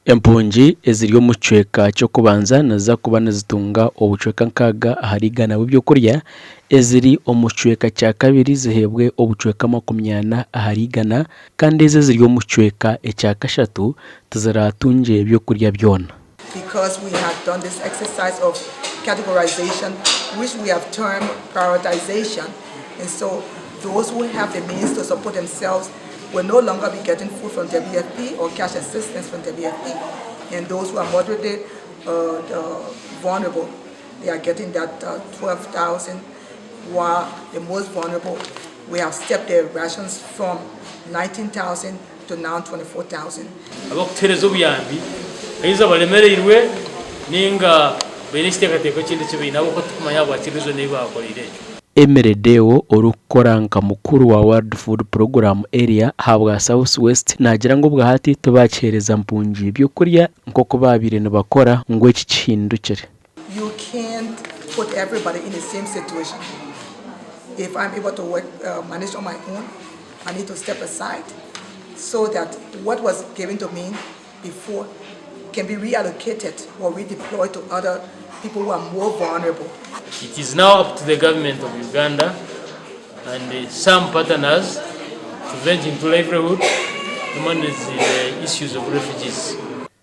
Empungi eziri mu kicweka cyo kubanza naza kuba nizitunga obucweka nkaga aharigana bw'ebyokurya, eziri omu kicweka cya kabiri zihebwe obucweka 40 aharigana, kandi ezi ziri omu kicweka ekya kashatu tiziratunge ebyokurya byona. Because we have done this exercise of categorization, which we have termed prioritization, and so those who have the means to support themselves will no longer be getting food from WFP or cash assistance from WFP. And those who are moderately vulnerable, they are getting that 12,000, while the most vulnerable, we have stepped their rations from 19,000 to now 24,000. Emeredewo orukoranka mukuru wa World Food Program area habwa South West nagira ngo bwahati tubachereza mpungi byokurya nkoko babire no bakora ngo iki kihindukire. You can't put everybody in the same situation. If I'm able to work, manage on my own, I need to step aside so that what was given to me before can be reallocated or redeployed to other people who are more vulnerable. It is now up to the government of Uganda and some partners to venture into livelihood to manage the issues of refugees.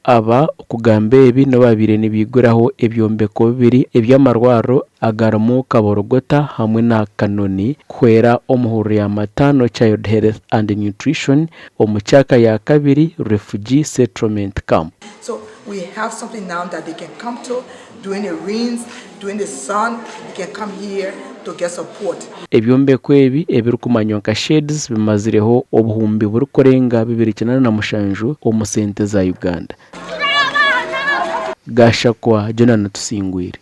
Aba okugambe ebi no babire nibiguraho ebyombeko bibiri ebyamarwaro agaramo kaborogota hamwe na kanoni kwera omuhuru ya matano child health and nutrition omu Kyaka ya kabiri refugee settlement camp. So we have something now that they can come to during the rains, during the sun, they can come here to get support. Ebyombeko ebi ebirukumanywa nka sheds bimazireho obuhumbi burukorenga 297 omu sente za Uganda. Gashakwa Jonathan Tusingwire.